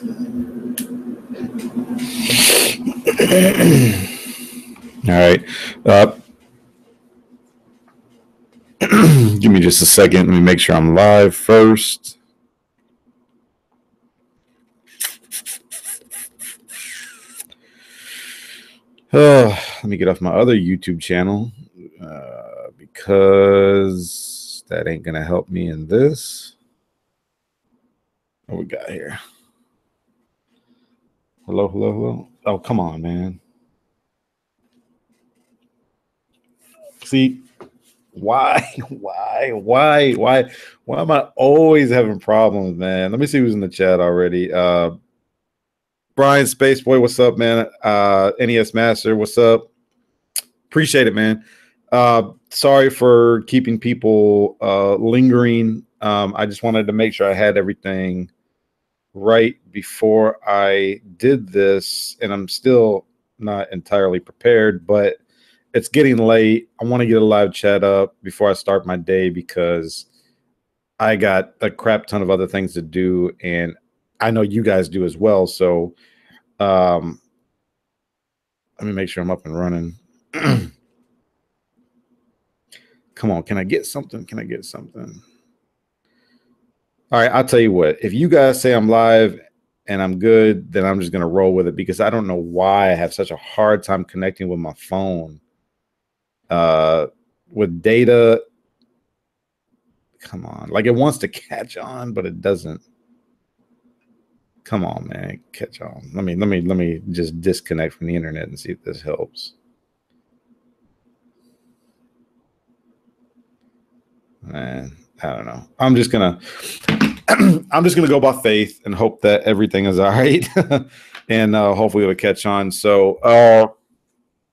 All right. Give me just a second. Let me make sure I'm live first. Let me get off my other YouTube channel because that ain't going to help me in this. What we got here? Hello, hello, hello. Oh, come on, man. See, why am I always having problems, man? Let me see who's in the chat already. Brian Spaceboy, what's up, man? NES Master, what's up? Appreciate it, man. Sorry for keeping people lingering. I just wanted to make sure I had everything right before I did this, and I'm still not entirely prepared, but it's getting late. I want to get a live chat up before I start my day because I got a crap ton of other things to do, and I know you guys do as well. So let me make sure I'm up and running. Come on, can I get something? Can I get something? All right, I'll tell you what. If you guys say I'm live and I'm good, then I'm just going to roll with it because I don't know why I have such a hard time connecting with my phone. With data, come on. Like it wants to catch on, but it doesn't. Come on, man, catch on. Let me just disconnect from the internet and see if this helps. Man, I don't know. I'm just gonna go by faith and hope that everything is all right, and hopefully it'll catch on. So,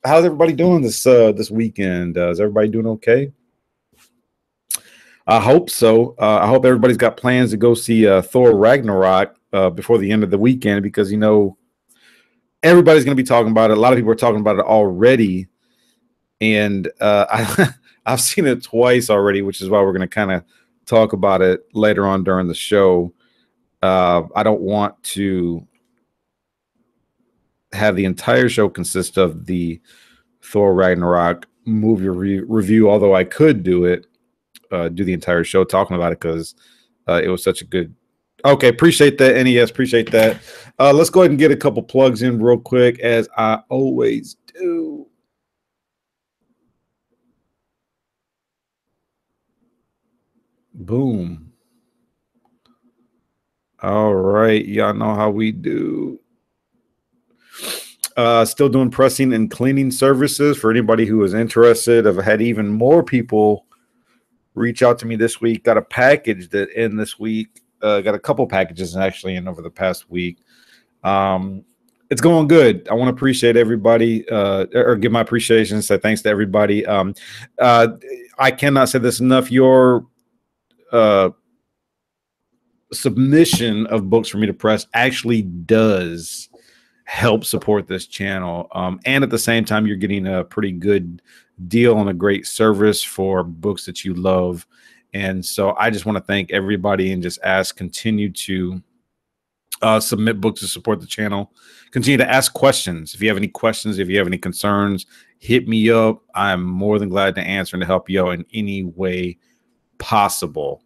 how's everybody doing this weekend? Is everybody doing okay? I hope so. I hope everybody's got plans to go see Thor Ragnarok before the end of the weekend because, you know, everybody's going to be talking about it. A lot of people are talking about it already. And I've seen it twice already, which is why we're going to kind of talk about it later on during the show. I don't want to have the entire show consist of the Thor Ragnarok movie review, although I could do it. Do the entire show talking about it because it was such a good. Okay, appreciate that, NES. Appreciate that. Let's go ahead and get a couple plugs in real quick, as I always do. Boom. All right, y'all know how we do. Still doing pressing and cleaning services for anybody who is interested. I've had even more people reach out to me this week. Got a package that in this week. Got a couple packages actually in over the past week. It's going good. I want to appreciate everybody or give my appreciation and say thanks to everybody. I cannot say this enough. Your submission of books for me to press actually does help support this channel. And at the same time, you're getting a pretty good deal and a great service for books that you love. And so I just want to thank everybody and just ask, continue to submit books to support the channel. Continue to ask questions. If you have any questions, if you have any concerns, hit me up. I'm more than glad to answer and to help you out in any way possible.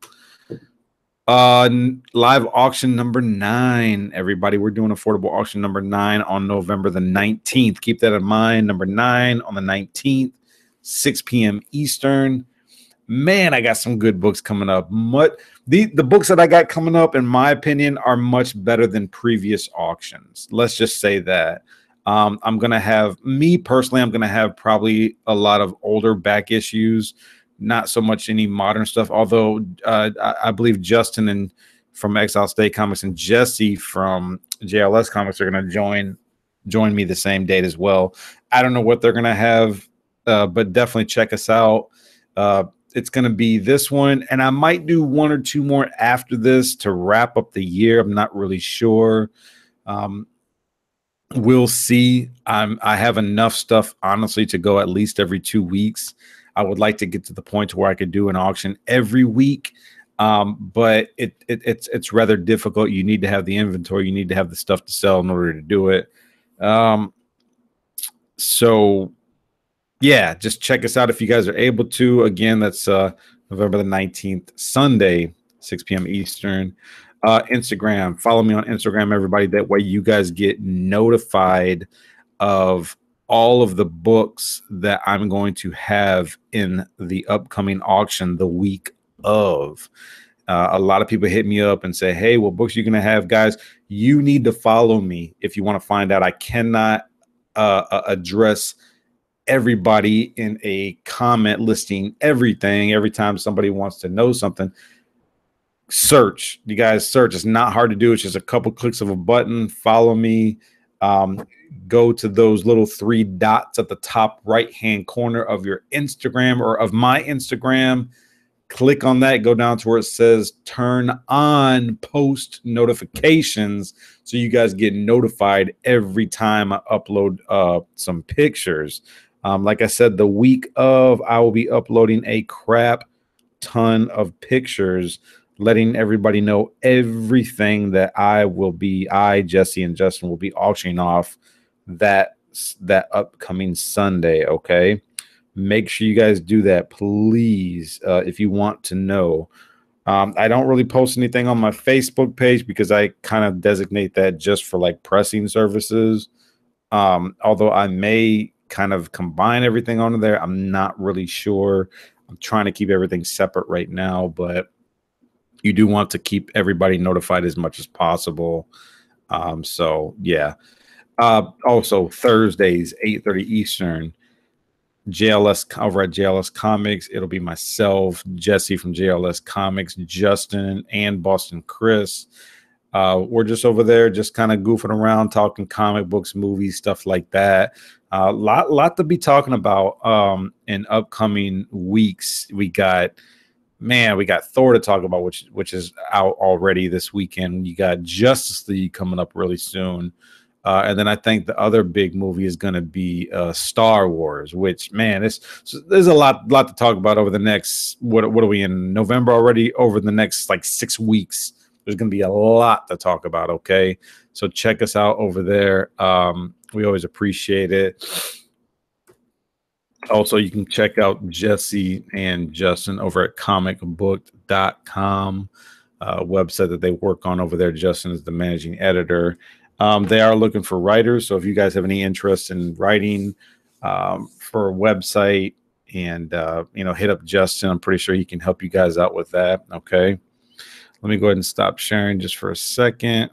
Live auction number 9, everybody. We're doing affordable auction number 9 on November the 19th. Keep that in mind. Number 9 on the 19th, 6 p.m. Eastern. Man, I got some good books coming up. The books that I got coming up, in my opinion, are much better than previous auctions. Let's just say that. I'm going to have, me personally, I'm going to have probably a lot of older back issues. Not so much any modern stuff, although I believe Justin and from EXILESTATE Comics and Jesse from JLS Comics are going to join me the same date as well. I don't know what they're going to have, but definitely check us out. It's going to be this one, and I might do 1 or 2 more after this to wrap up the year. I'm not really sure. We'll see. I have enough stuff, honestly, to go at least every 2 weeks. I would like to get to the point where I could do an auction every week. But it's rather difficult. You need to have the inventory, you need to have the stuff to sell in order to do it. So yeah, just check us out if you guys are able to. Again, that's November the 19th, Sunday, 6 p.m. Eastern. Instagram, follow me on Instagram, everybody. That way you guys get notified of all of the books that I'm going to have in the upcoming auction the week of. A lot of people hit me up and say, hey, what books are you going to have? Guys, you need to follow me if you want to find out. I cannot address everybody in a comment listing everything. Every time somebody wants to know something, search. You guys search. It's not hard to do. It's just a couple clicks of a button. Follow me. Go to those little 3 dots at the top right hand corner of your Instagram or of my Instagram. Click on that, go down to where it says turn on post notifications so you guys get notified every time I upload some pictures. Like I said, the week of, I will be uploading a crap ton of pictures, letting everybody know everything that Jesse, and Justin will be auctioning off that upcoming Sunday, okay? Make sure you guys do that, please, if you want to know. I don't really post anything on my Facebook page because I kind of designate that just for like pressing services. Although I may kind of combine everything onto there. I'm not really sure. I'm trying to keep everything separate right now, but you do want to keep everybody notified as much as possible. So yeah. Also Thursdays, 8:30 Eastern, JLS over at JLS Comics. It'll be myself, Jesse from JLS Comics, Justin, and Boston Chris. We're just over there, just kind of goofing around, talking comic books, movies, stuff like that. Lot to be talking about in upcoming weeks. We got Thor to talk about, which is out already this weekend. You got Justice League coming up really soon. And then I think the other big movie is going to be Star Wars, which, man, there's a lot to talk about over the next, what are we in November already? Over the next like 6 weeks, there's going to be a lot to talk about, okay? So check us out over there. We always appreciate it. Also, you can check out Jesse and Justin over at comicbooks.com, website that they work on over there. Justin is the managing editor. They are looking for writers, so if you guys have any interest in writing for a website, and hit up Justin. I'm pretty sure he can help you guys out with that. Okay, let me go ahead and stop sharing just for a second.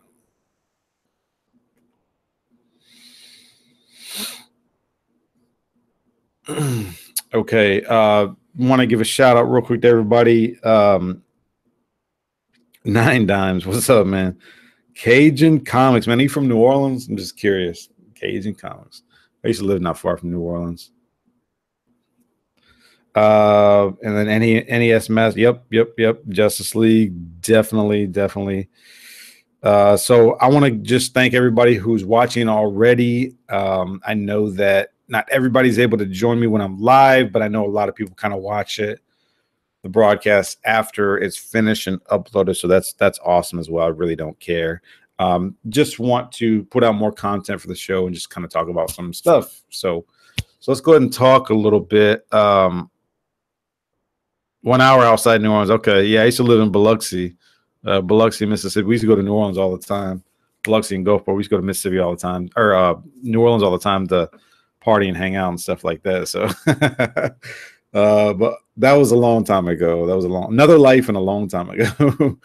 Okay, want to give a shout out real quick to everybody. 9 Dimes, what's up, man? Cajun Comics, man. Are you from New Orleans? I'm just curious. Cajun Comics. I used to live not far from New Orleans. And then NES Mass. Yep. Justice League. Definitely. So I want to just thank everybody who's watching already. I know that not everybody's able to join me when I'm live, but I know a lot of people kind of watch the broadcast after it's finished and uploaded. So that's awesome as well. I really don't care. Just want to put out more content for the show and just kind of talk about some stuff. So let's go ahead and talk a little bit. 1 hour outside New Orleans. Okay. Yeah. I used to live in Biloxi, Mississippi. We used to go to New Orleans all the time. Biloxi and Gulfport. We used to go to Mississippi all the time, or New Orleans all the time to party and hang out and stuff like that. So, but that was a long time ago. That was another life and a long time ago.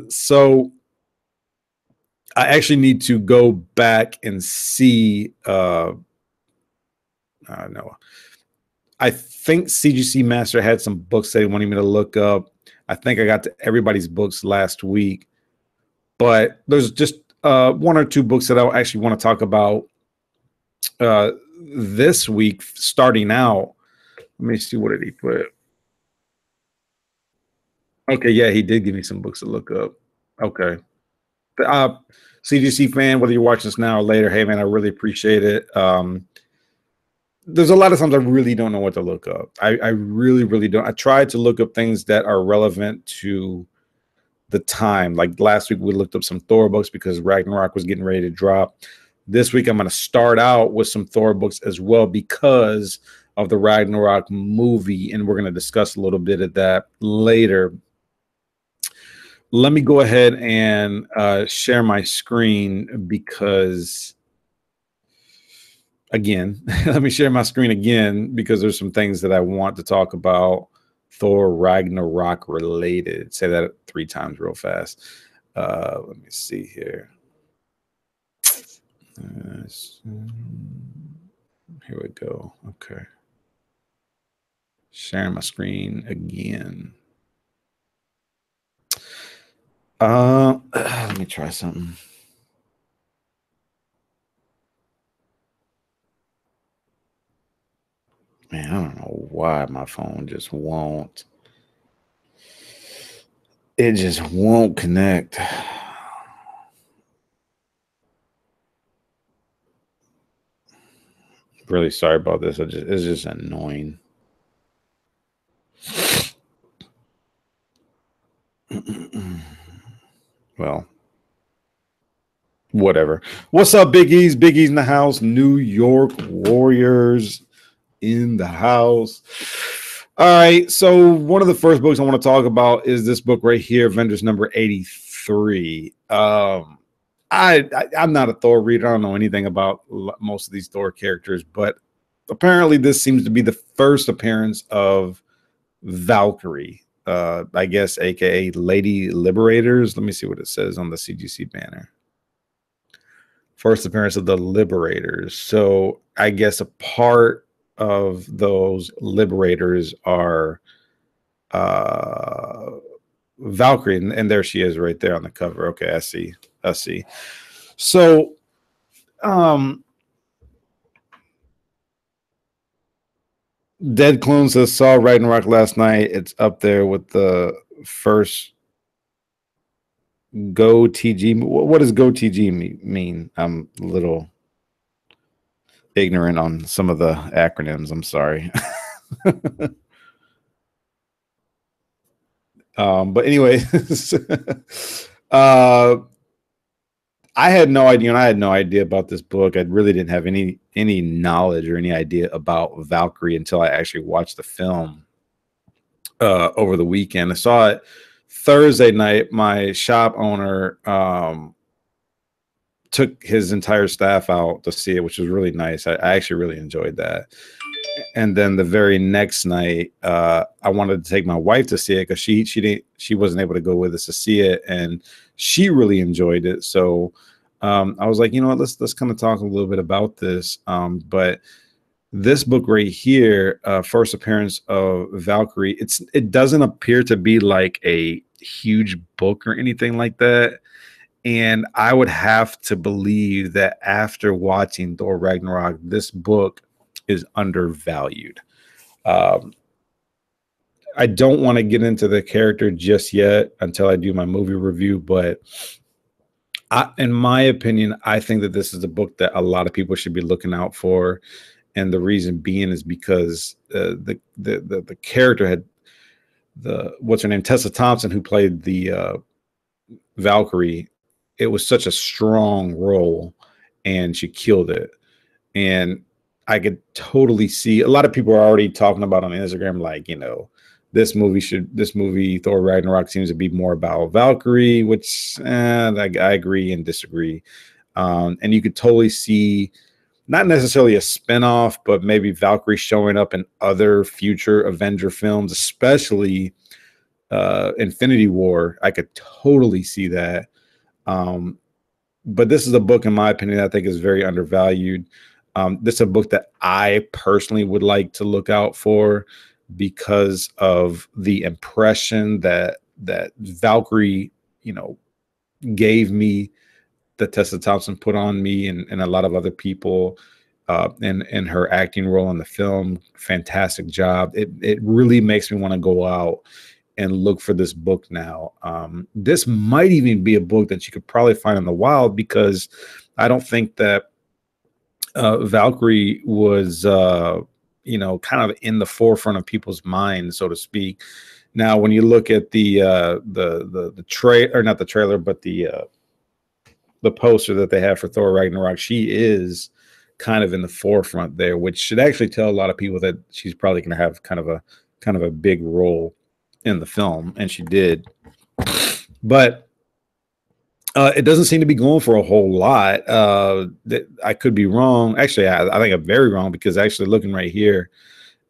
So I actually need to go back and see. No, I think CGC Master had some books they wanted me to look up. I think I got to everybody's books last week, but there's just 1 or 2 books that I actually want to talk about this week. Starting out, let me see, what did he put? Okay, yeah, he did give me some books to look up. Okay. CGC fan, whether you're watching this now or later, hey man, I really appreciate it. there's a lot of times I really don't know what to look up. I really, really don't. I tried to look up things that are relevant to the time. Like last week, we looked up some Thor books because Ragnarok was getting ready to drop. This week, I'm going to start out with some Thor books as well because of the Ragnarok movie, and we're going to discuss a little bit of that later. Let me go ahead and share my screen because, again, let me share my screen again because there's some things that I want to talk about Thor Ragnarok related. Say that 3 times real fast. Let me see here. Here we go. Okay. Sharing my screen again. Let me try something. Man, I don't know why my phone just won't. It just won't connect. Really sorry about this. It's just annoying. Well, whatever. What's up, Big E's? Big E's in the house. New York Warriors in the house. All right. So one of the first books I want to talk about is this book right here, Avengers number 83. I'm not a Thor reader. I don't know anything about most of these Thor characters, but apparently this seems to be the first appearance of Valkyrie, I guess, aka Lady Liberators. Let me see what it says on the CGC banner. First appearance of the Liberators. So I guess a part of those Liberators are Valkyrie, and there she is right there on the cover. Okay, I see. So Dead Clone says saw Ragnarok last night. It's up there with the first Go TG. What does Go TG mean? I'm a little ignorant on some of the acronyms. I'm sorry. But anyway, I had no idea, and I had no idea about this book. I really didn't have any knowledge or any idea about Valkyrie until I actually watched the film over the weekend. I saw it Thursday night. My shop owner took his entire staff out to see it, which was really nice. I actually really enjoyed that. And then the very next night, I wanted to take my wife to see it because she wasn't able to go with us to see it, and she really enjoyed it. So I was like, you know what, let's kind of talk a little bit about this. But this book right here, first appearance of Valkyrie, it doesn't appear to be like a huge book or anything like that. And I would have to believe that after watching Thor Ragnarok, this book is undervalued. I don't want to get into the character just yet until I do my movie review, but in my opinion, I think that this is a book that a lot of people should be looking out for. And the reason being is because the character had what's her name, Tessa Thompson, who played the Valkyrie. It was such a strong role, and she killed it. And I could totally see a lot of people are already talking about on Instagram, like, you know, this movie Thor Ragnarok seems to be more about Valkyrie, which I agree and disagree. And you could totally see not necessarily a spinoff, but maybe Valkyrie showing up in other future Avenger films, especially Infinity War. I could totally see that. But this is a book, in my opinion, I think is very undervalued. This is a book that I personally would like to look out for because of the impression that Valkyrie, you know, gave me, that Tessa Thompson put on me and a lot of other people in her acting role in the film. Fantastic job. It really makes me want to go out and look for this book now. This might even be a book that you could probably find in the wild, because I don't think that Valkyrie was, you know, kind of in the forefront of people's minds, so to speak. Now, when you look at the trailer, or not the trailer, but the poster that they have for Thor Ragnarok, she is kind of in the forefront there, which should actually tell a lot of people that she's probably going to have kind of a big role in the film, and she did. But it doesn't seem to be going for a whole lot. I could be wrong. Actually, I think I'm very wrong, because actually looking right here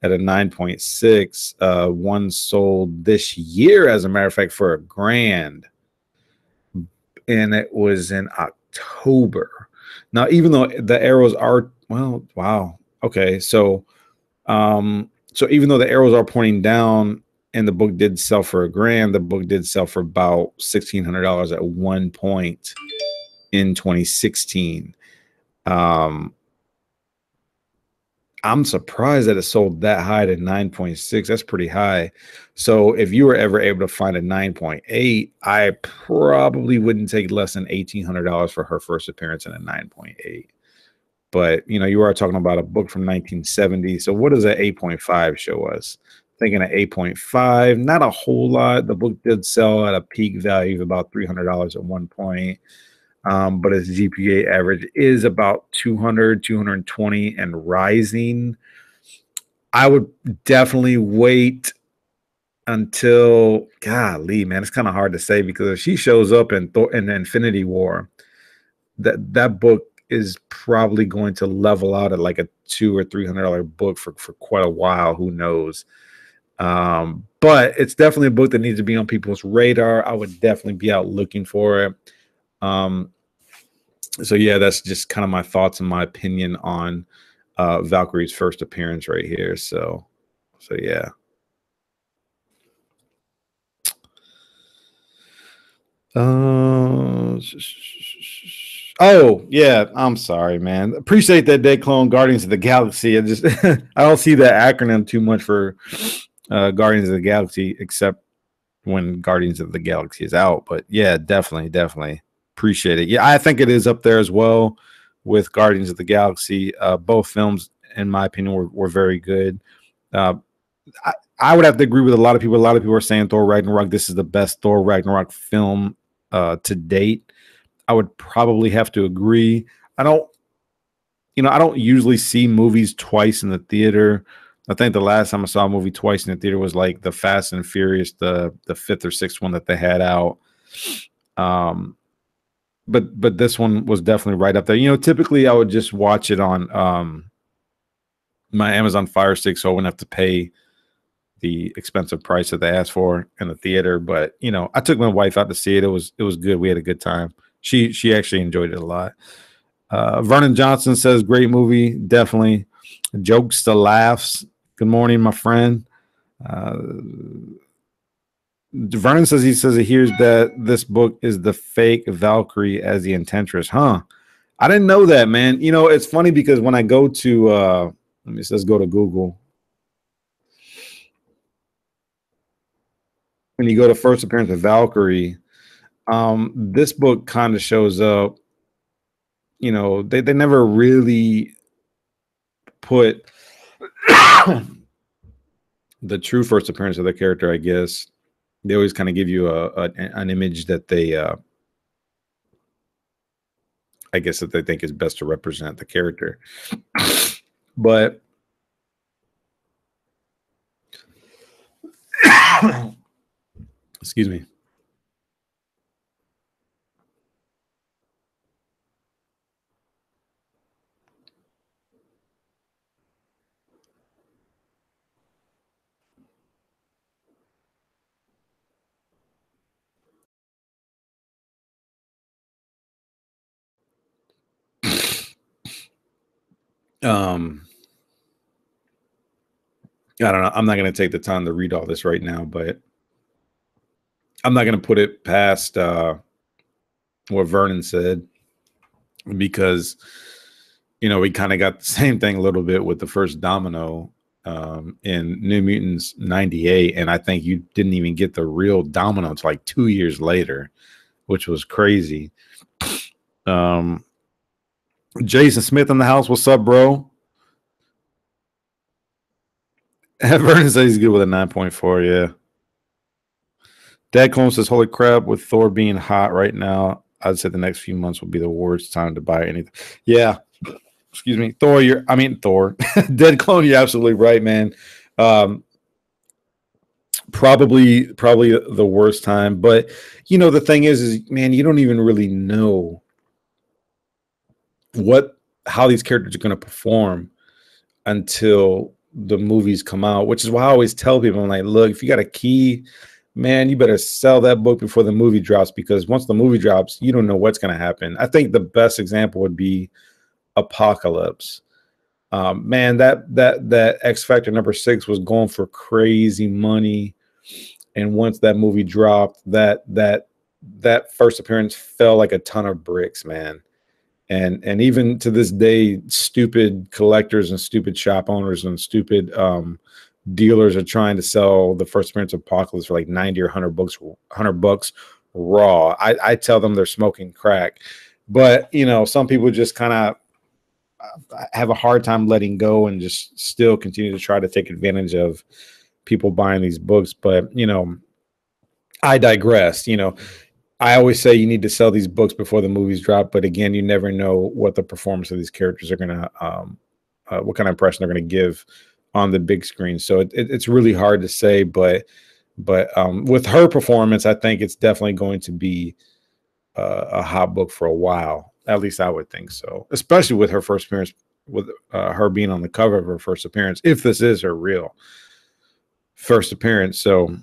at a 9.6, one sold this year, as a matter of fact, for $1,000, and it was in October. Now, even though the arrows are, well, wow, okay, so even though the arrows are pointing down, and the book did sell for $1,000, the book did sell for about $1,600 at one point in 2016. I'm surprised that it sold that high to 9.6. That's pretty high. So if you were ever able to find a 9.8, I probably wouldn't take less than $1,800 for her first appearance in a 9.8. But, you know, you are talking about a book from 1970. So what does an 8.5 show us? Thinking an 8.5, not a whole lot. The book did sell at a peak value of about $300 at one point. But its GPA average is about 200, 220 and rising. I would definitely wait until, golly, man, it's kind of hard to say, because if she shows up in Infinity War, that book is probably going to level out at like a $200 or $300 book for quite a while. Who knows? But it's definitely a book that needs to be on people's radar. I would definitely be out looking for it. So yeah, that's just kind of my thoughts and my opinion on Valkyrie's first appearance right here. So yeah. Oh yeah, I'm sorry, man. Appreciate that, Dead Clone. Guardians of the Galaxy. I just I don't see that acronym too much for Guardians of the Galaxy, except when Guardians of the Galaxy is out. But yeah, definitely appreciate it. Yeah, I think it is up there as well with Guardians of the Galaxy. Both films, in my opinion, were very good. I would have to agree with a lot of people. A lot of people are saying Thor Ragnarok, this is the best Thor Ragnarok film to date. I would probably have to agree. I don't usually see movies twice in the theater. I think the last time I saw a movie twice in the theater was like the Fast and Furious, the fifth or sixth one that they had out. But this one was definitely right up there. You know, typically I would just watch it on my Amazon Fire Stick, so I wouldn't have to pay the expensive price that they asked for in the theater. But you know, I took my wife out to see it. It was good. We had a good time. She actually enjoyed it a lot. Vernon Johnson says great movie, definitely. Jokes to laughs. Good morning, my friend. Vernon says he hears that this book is the fake Valkyrie as the Enchantress. Huh? I didn't know that, man. You know, it's funny because when I go to let's go to Google. When you go to first appearance of Valkyrie, this book kind of shows up. You know, they never really put the true first appearance of the character, I guess. They always kind of give you an image that they I guess that they think is best to represent the character. But excuse me. I don't know. I'm not going to take the time to read all this right now, but I'm not going to put it past what Vernon said, because, you know, we kind of got the same thing a little bit with the first Domino in New Mutants 98. And I think you didn't even get the real Domino until like 2 years later, which was crazy. Jason Smith in the house. What's up, bro? Vernon says he's good with a 9.4. Yeah. Dad Clone says, "Holy crap! With Thor being hot right now, I'd say the next few months will be the worst time to buy anything." Yeah. Excuse me, Thor. Thor. Dead Clone. You're absolutely right, man. Um, probably the worst time. But the thing is, man, you don't even really know how these characters are going to perform until the movies come out, which is why I always tell people, I'm like, look, if you got a key, man, you better sell that book before the movie drops, because once the movie drops, you don't know what's going to happen. I think the best example would be Apocalypse. Man, that X Factor #6 was going for crazy money, and once that movie dropped, that first appearance fell like a ton of bricks, man. And even to this day, stupid collectors and stupid shop owners and stupid dealers are trying to sell the first appearance of Apocalypse for like 90 or 100 bucks raw. I tell them they're smoking crack, but some people just kind of have a hard time letting go and just still continue to try to take advantage of people buying these books. But I digress. I always say you need to sell these books before the movies drop, but again, you never know what the performance of these characters are gonna what kind of impression they're gonna give on the big screen. So it's really hard to say, but with her performance, I think it's definitely going to be a hot book for a while. At least I would think so, especially with her first appearance, with her being on the cover of her first appearance, if this is her real first appearance. So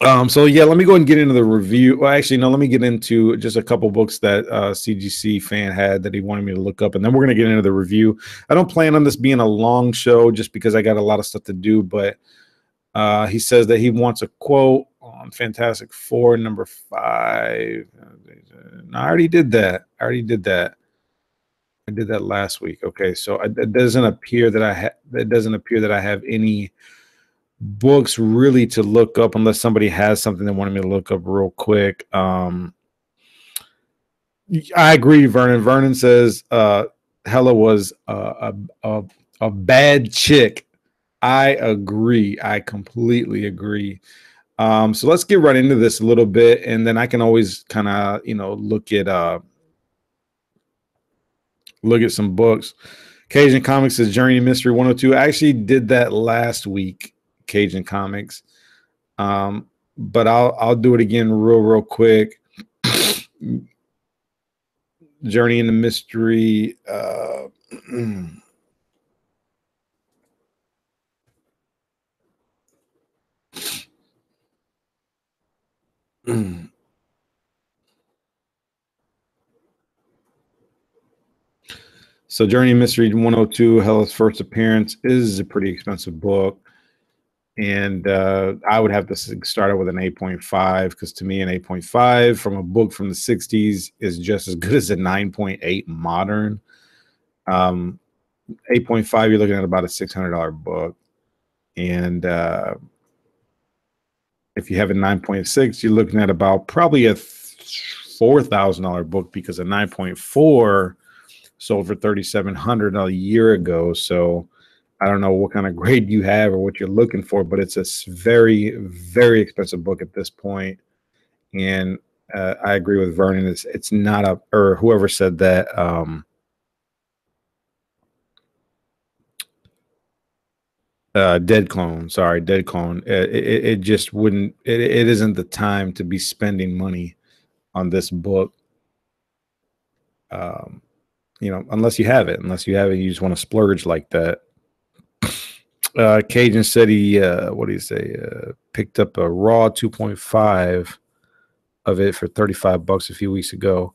yeah, let me go ahead and get into the review. Well, actually, no, let me get into just a couple books that CGC fan had that he wanted me to look up, and then we're going to get into the review. I don't plan on this being a long show just because I got a lot of stuff to do, but he says that he wants a quote on Fantastic Four #5. I already did that. I did that last week. Okay, so it doesn't appear that I have any books really to look up unless somebody has something they wanted me to look up real quick. I agree, Vernon. Vernon says Hella was a bad chick. I agree. I completely agree. So let's get right into this a little bit, and then I can always kind of look at some books. Cajun Comics says Journey Mystery 102. I actually did that last week, Cajun Comics. But I'll do it again real quick. Journey into Mystery. So Journey Mystery 102, Hella's first appearance, is a pretty expensive book. And I would have to start it with an 8.5, because to me, an 8.5 from a book from the 60s is just as good as a 9.8 modern. 8.5, you're looking at about a $600 book. And if you have a 9.6, you're looking at about probably a $4,000 book, because a 9.4 sold for $3,700 a year ago. So I don't know what kind of grade you have or what you're looking for, but it's a very, very expensive book at this point. And I agree with Vernon. It's not or whoever said that. Dead Clone. Sorry, Dead Clone. It just wouldn't. It isn't the time to be spending money on this book. Unless you have it. You just want to splurge like that. Cajun said he, what do you say? Picked up a raw 2.5 of it for $35 a few weeks ago.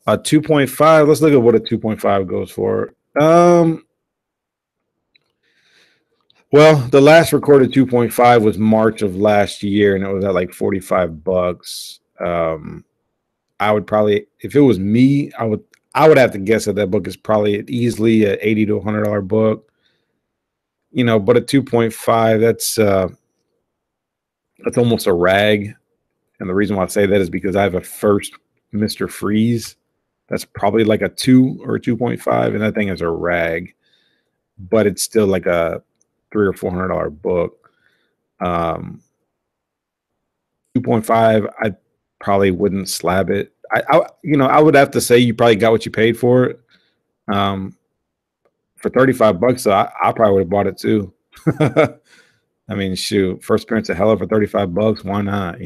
2.5. Let's look at what a 2.5 goes for. Well, the last recorded 2.5 was March of last year, and it was at like $45. I would probably, if it was me, I would have to guess that book is probably easily an $80 to $100 book. But a 2.5, that's almost a rag. And the reason why I say that is because I have a first Mr. Freeze That's probably like a 2 or a 2.5, and that thing is a rag, but it's still like a $300 or $400 book. 2.5, I probably wouldn't slab it. I would have to say you probably got what you paid for it. For $35, I probably would have bought it too. I mean, shoot, first appearance of Hella for $35, why not?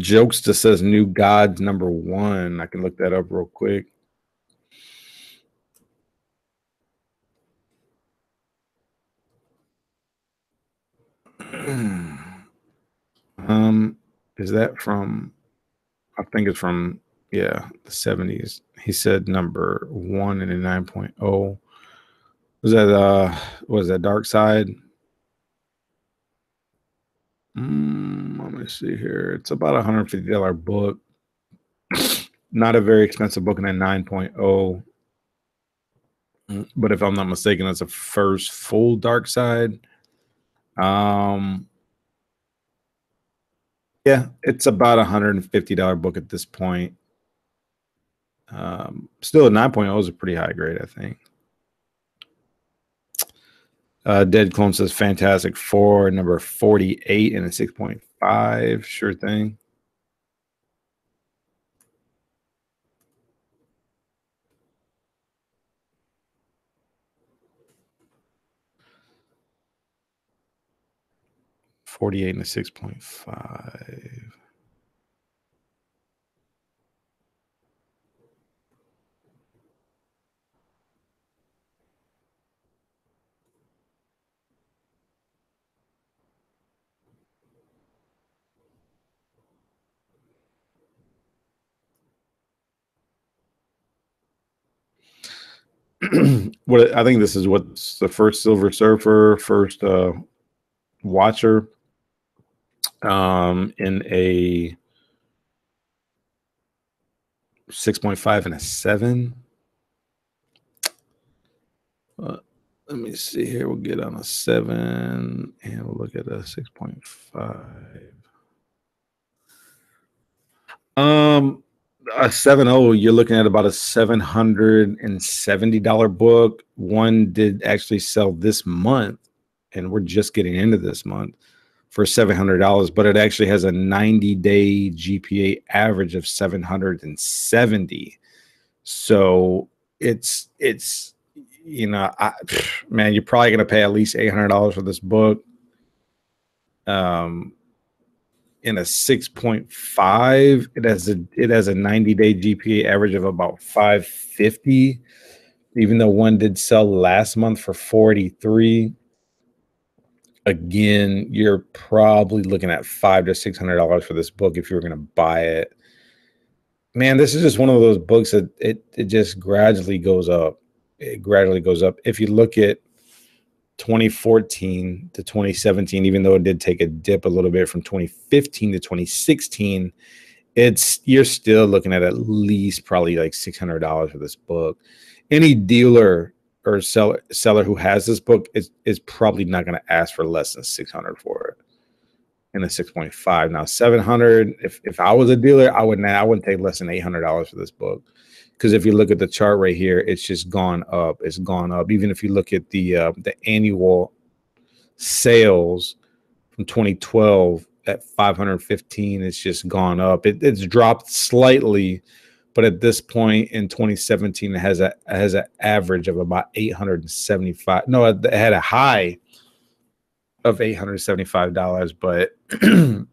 Jokes just says New Gods #1. I can look that up real quick. Is that from? I think it's from the 70s. He said #1 and a 9.0. Was that Dark Side? Let me see here. It's about a $150 book. Not a very expensive book in a 9.0. But if I'm not mistaken, that's a first full Dark Side. Yeah, it's about a $150 book at this point. Still a 9.0 is a pretty high grade, I think. Dead Clone says Fantastic Four #48 and a 6.5. Sure thing. $48 and a 6.5. What I think this is what's the first Silver Surfer, first Watcher, in a 6.5 and a 7. Let me see here. We'll get on a 7 and we'll look at a 6.5. A 7.0, you're looking at about a $770 book. One did actually sell this month, and we're just getting into this month for $700, but it actually has a 90-day GPA average of 770. So it's man, you're probably going to pay at least $800 for this book. In a 6.5, it has a 90-day GPA average of about 550, even though one did sell last month for 43. Again, you're probably looking at $500 to $600 for this book if you were going to buy it. Man, this is just one of those books that it just gradually goes up. It gradually goes up. If you look at 2014 to 2017, even though it did take a dip a little bit from 2015 to 2016, you're still looking at least probably like $600 for this book. Any dealer or seller who has this book is probably not going to ask for less than $600 for it in a 6.5. Now 700, if I was a dealer, I wouldn't take less than $800 for this book. Because if you look at the chart right here, it's just gone up. It's gone up. Even if you look at the annual sales from 2012 at 515, it's just gone up. It's dropped slightly, but at this point in 2017, it has an average of about 875. No, it had a high of $875, but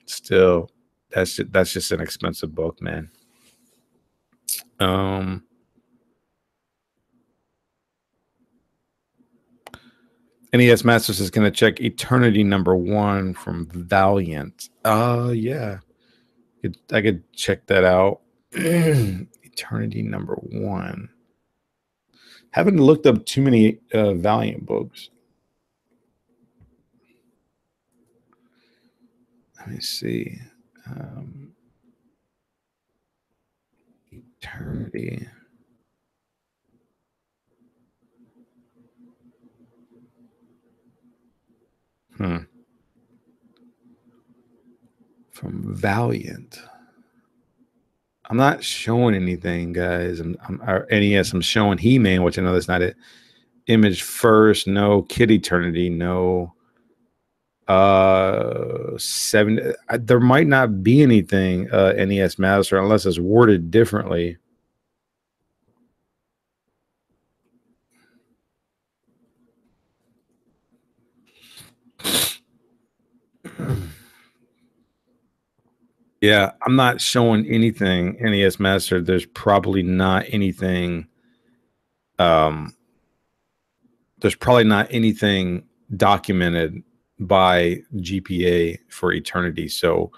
still, that's just an expensive book, man. NES Masters is going to check Eternity #1 from Valiant. Yeah. I could check that out. Eternity #1. Haven't looked up too many Valiant books. Let me see. Eternity. From Valiant. I'm not showing anything, guys. Or NES, I'm showing He-Man, which I know that's not it. Image First, no. Kid Eternity, no. 7. There might not be anything NES Master unless it's worded differently. Yeah, I'm not showing anything NES Master. There's probably not anything. There's probably not anything documented by GPA for Eternity. So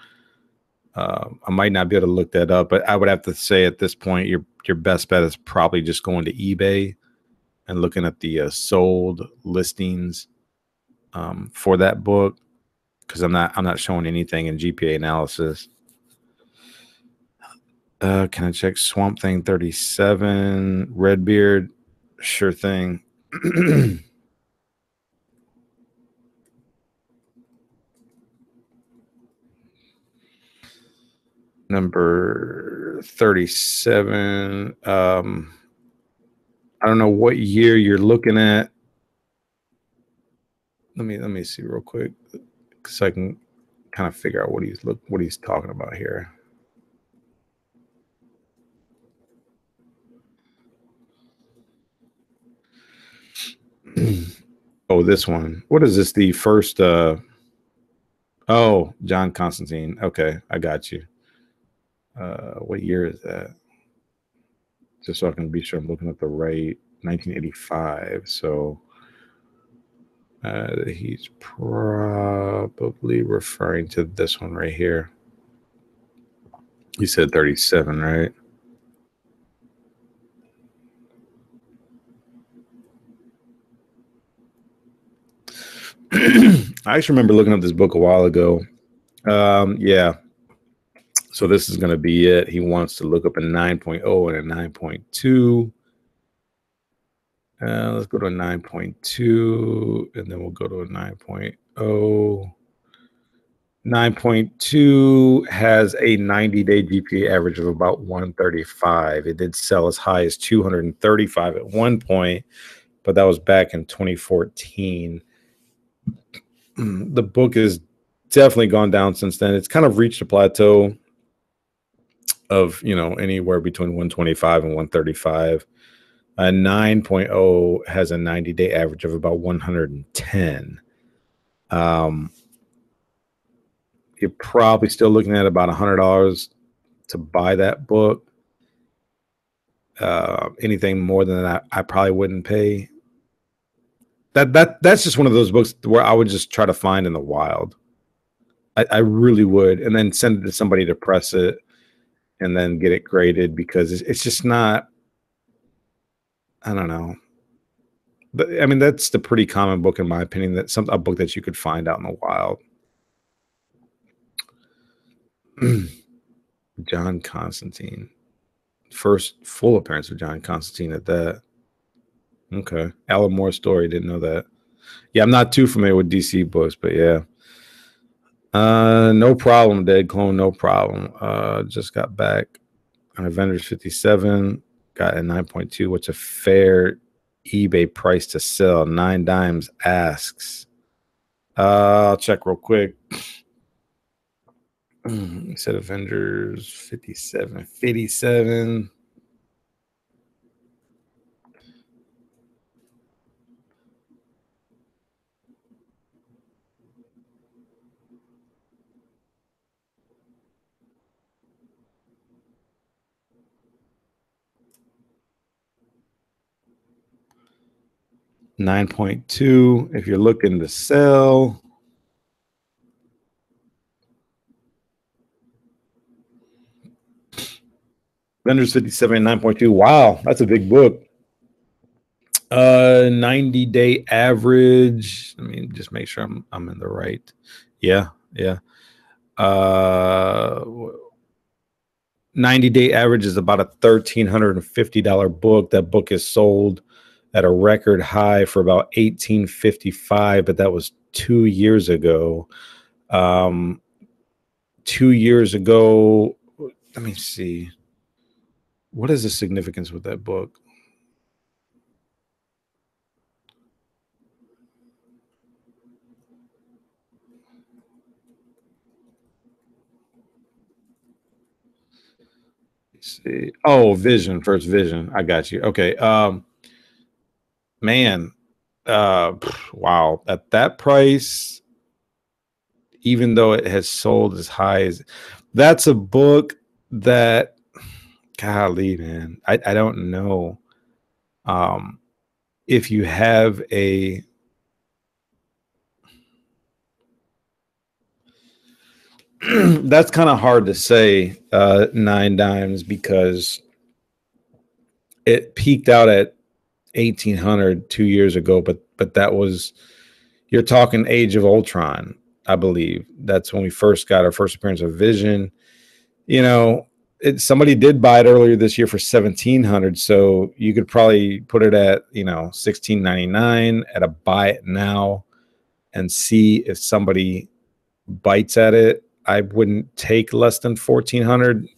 I might not be able to look that up, but I would have to say at this point, your best bet is probably just going to eBay and looking at the sold listings for that book, because I'm not showing anything in GPA Analysis. Can I check Swamp Thing 37, Redbeard? Sure thing. Number 37. I don't know what year you're looking at. Let me see real quick so I can kind of figure out what he's talking about here. Oh, this one. What is this? The first oh, John Constantine. Okay, I got you. What year is that? Just so I can be sure I'm looking at the right 1985. So he's probably referring to this one right here. You said 37, right? I actually remember looking up this book a while ago. Yeah. So this is going to be it. He wants to look up a 9.0 and a 9.2. Let's go to a 9.2, and then we'll go to a 9.0. 9.2 has a 90-day GPA average of about 135. It did sell as high as 235 at one point, but that was back in 2014. The book has definitely gone down since then. It's kind of reached a plateau of, anywhere between 125 and 135. A 9.0 has a 90-day average of about 110. You're probably still looking at about $100 to buy that book. Anything more than that, I probably wouldn't pay. That's just one of those books where I would just try to find in the wild. I really would, and then send it to somebody to press it, and then get it graded, because it's just not. I don't know. But I mean, that's the pretty common book, in my opinion. That's a book that you could find out in the wild. John Constantine, first full appearance of John Constantine at that. Okay, Alan Moore's story. Didn't know that. Yeah, I'm not too familiar with DC books, but yeah. No problem, Dead Clone. No problem. Just got back on Avengers 57. Got a 9.2. What's a fair eBay price to sell? 9 dimes asks. I'll check real quick. He said Avengers 57. 57. $9.2 if you're looking to sell. Avengers 57, 9.2. Wow, that's a big book. 90-day average. Let me just make sure I'm in the right. Yeah. 90-day average is about a $1,350 book. That book is sold at a record high for about $1,855, but that was 2 years ago. 2 years ago, let me see. What is the significance with that book? Let's see. Oh, Vision, first Vision. I got you. Okay. Man, wow. At that price, even though it has sold as high as, that's a book that, golly, man, I don't know. If you have a, that's kind of hard to say, Nine Dimes, because it peaked out at 1800 2 years ago, but that was, you're talking Age of Ultron, I believe. That's when we first got our first appearance of Vision. You know, somebody did buy it earlier this year for 1700, so you could probably put it at 1699 at a buy it now and see if somebody bites at it. I wouldn't take less than 1400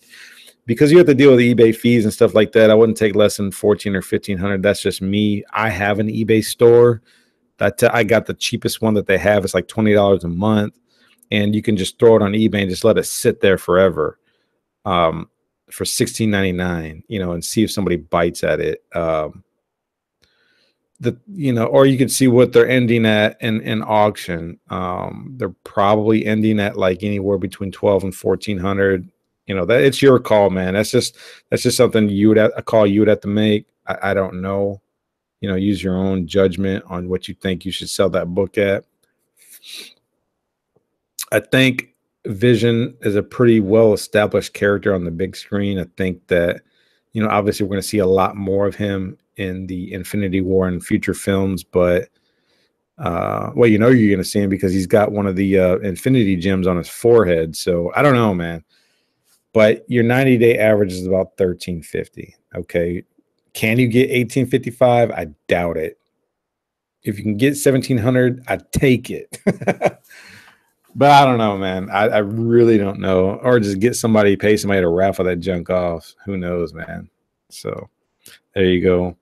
because you have to deal with eBay fees and stuff like that. I wouldn't take less than 14 or 1500. That's just me. I have an eBay store that I got the cheapest one that they have. It's like $20 a month, and you can just throw it on eBay and just let it sit there forever, for $16.99. And see if somebody bites at it. Or you can see what they're ending at in auction. They're probably ending at like anywhere between 12 and 1400. That it's your call, man. That's just something a call you would have to make. I don't know. Use your own judgment on what you think you should sell that book at. I think Vision is a pretty well established character on the big screen. I think that, obviously we're going to see a lot more of him in the Infinity War and future films, but well, you're going to see him because he's got one of the Infinity Gems on his forehead. So I don't know, man. But your 90-day average is about 1350. Okay. Can you get 1855? I doubt it. If you can get 1700, I'd take it. But I don't know, man. I really don't know. Or just get somebody, pay somebody to raffle that junk off. Who knows, man? So there you go.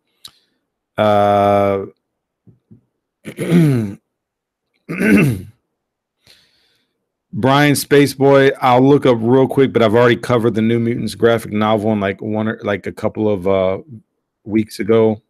Brian Spaceboy, I'll look up real quick, but I've already covered the New Mutants graphic novel in like a couple of weeks ago.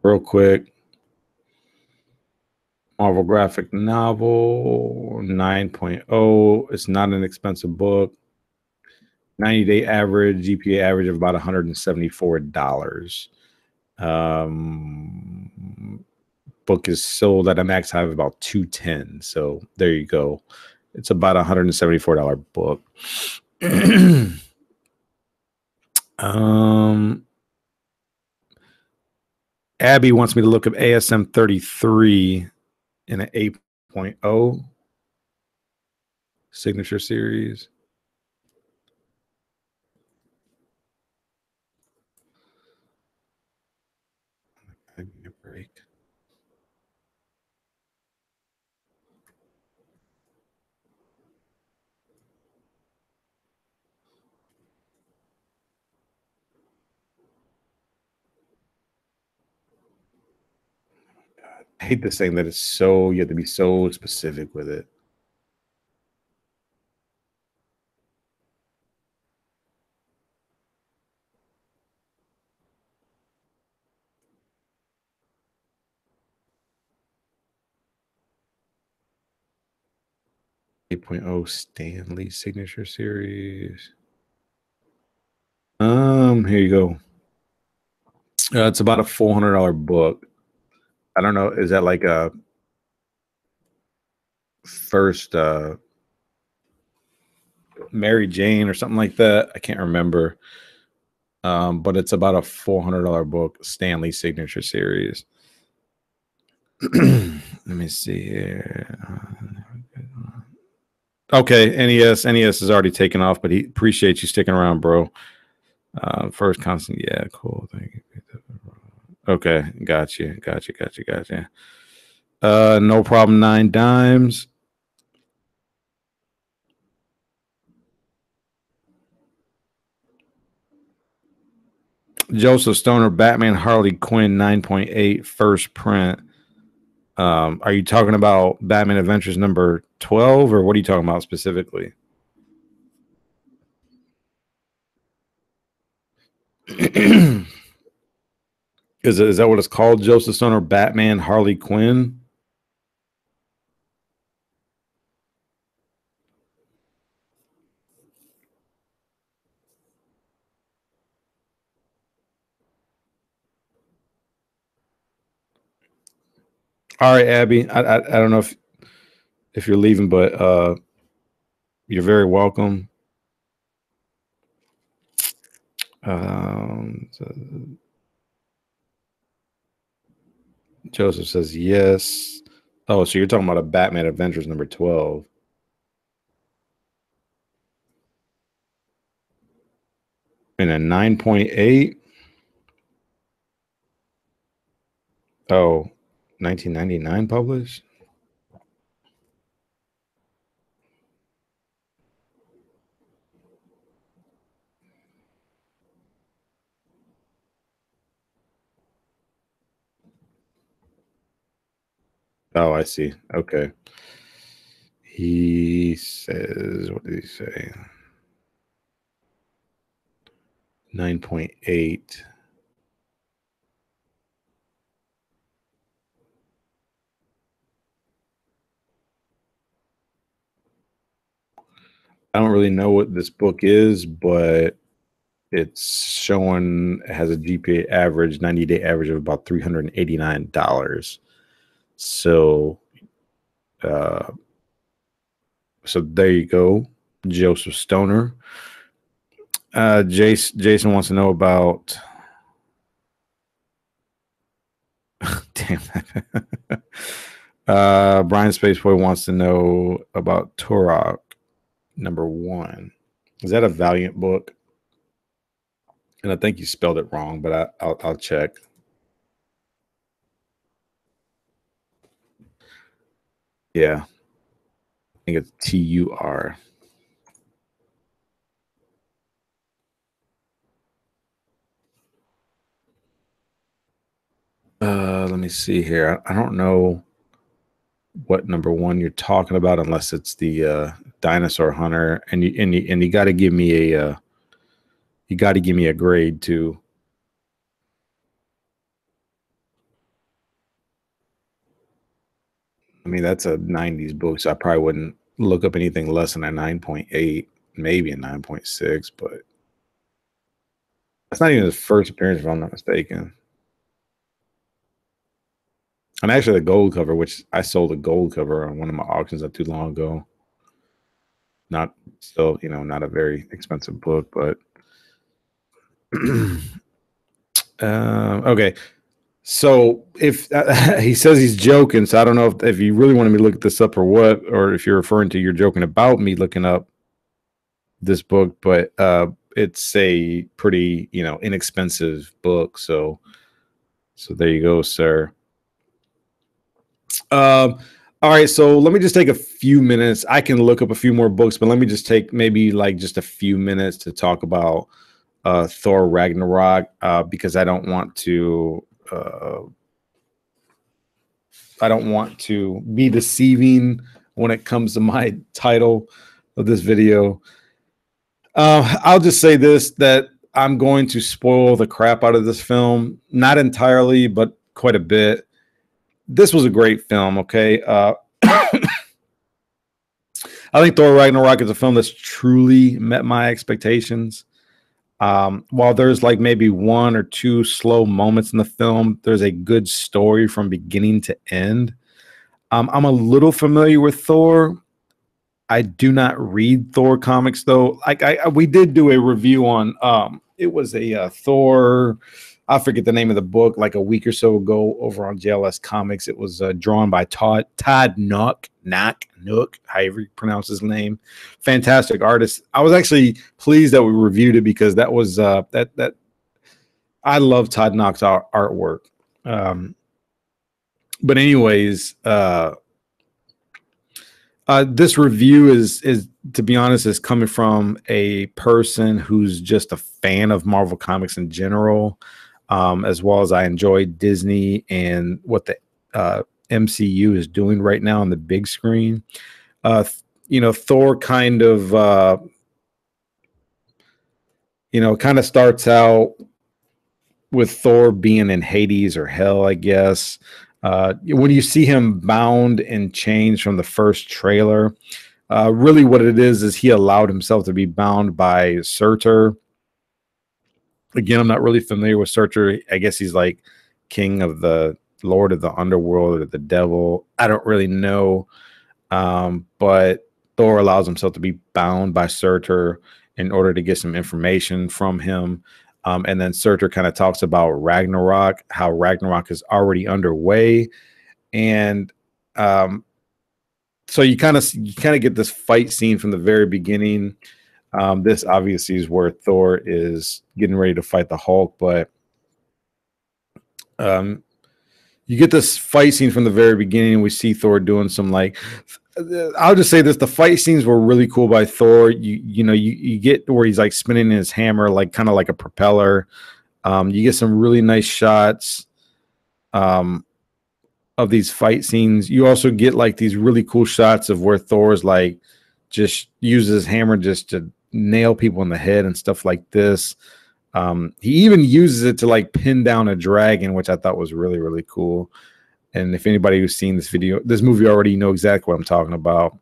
Real quick. Marvel graphic novel 9.0. It's not an expensive book. 90-day average, GPA average of about $174. Book is sold at a max high of about 210. So there you go. It's about $174 book. Abby wants me to look up ASM 33 in an 8.0 signature series. Give me a break. I hate this thing that it's so, you have to be so specific with it. Stanlee signature series. Here you go. It's about a $400 book. I don't know. Is that like a first Mary Jane or something like that? I can't remember. But it's about a $400 book, Stanlee signature series. Let me see here. Okay, NES is already taken off, but he appreciates you sticking around, bro. First constant, yeah, cool. Thank you. Okay, gotcha. No problem. 9 dimes. Joseph Stoner, Batman, Harley Quinn, 9.8, first print. Are you talking about Batman Adventures number 12, or what are you talking about specifically? Is that what it's called? Joseph Stoner, Batman, Harley Quinn? All right, Abby. I don't know if you're leaving, but you're very welcome. Joseph says yes. Oh, so you're talking about a Batman Adventures number 12. And a 9.8. Oh, 1999 published? Oh, I see. Okay. He says, what did he say? 9.8. I don't really know what this book is, but it's showing it has a GPA average, 90-day average of about $389. So so there you go, Joseph Stoner. Jason wants to know about damn. Brian Spaceboy wants to know about Turok number 1. Is that a Valiant book? And I think you spelled it wrong, but I'll check. Yeah, I think it's TUR. Let me see here. I don't know what number 1 you're talking about, unless it's the Dinosaur Hunter, and you got to give me a grade too. I mean, that's a 90s book, so I probably wouldn't look up anything less than a 9.8, maybe a 9.6, but that's not even his first appearance, if I'm not mistaken. And actually, the gold cover, which I sold a gold cover on one of my auctions not too long ago. Not still, not a very expensive book, but okay. So if he says he's joking, so I don't know if you really wanted me to look this up or what, or if you're referring to you're joking about me looking up this book, but it's a pretty inexpensive book. So there you go, sir. All right, so let me just take a few minutes. I can look up a few more books, but let me just take maybe like just a few minutes to talk about Thor Ragnarok, because I don't want to be deceiving when it comes to my title of this video. I'll just say this, that I'm going to spoil the crap out of this film. Not entirely, but quite a bit. This was a great film, okay? I think Thor Ragnarok is a film that's truly met my expectations. While there's like maybe 1 or 2 slow moments in the film, there's a good story from beginning to end. I'm a little familiar with Thor. I do not read Thor comics though. Like we did do a review on it was a Thor, I forget the name of the book, like a week or so ago over on JLS Comics. It was drawn by Todd Nook, however you pronounce his name. Fantastic artist. I was actually pleased that we reviewed it because that was that I love Todd Nook's artwork. But anyways, this review is to be honest, is coming from a person who's just a fan of Marvel Comics in general, as well as I enjoy Disney and what the MCU is doing right now on the big screen. Thor kind of starts out with Thor being in Hades or hell, I guess. When you see him bound and chains from the first trailer, really what it is he allowed himself to be bound by Surtur. Again, I'm not really familiar with Surtur. I guess he's like king of the lord of the underworld or the devil. I don't really know. But Thor allows himself to be bound by Surtur in order to get some information from him. And then Surtur kind of talks about Ragnarok, how Ragnarok is already underway. And so you kind of get this fight scene from the very beginning. This obviously is where Thor is getting ready to fight the Hulk, but you get this fight scene from the very beginning, and we see Thor doing some I'll just say this: the fight scenes were really cool by Thor. You get where he's like spinning his hammer, like kind of like a propeller. You get some really nice shots of these fight scenes. You also get like these really cool shots of where Thor's like just uses his hammer just to nail people in the head and stuff like this. He even uses it to like pin down a dragon, which I thought was really, really cool. And if anybody who's seen this movie already know exactly what I'm talking about.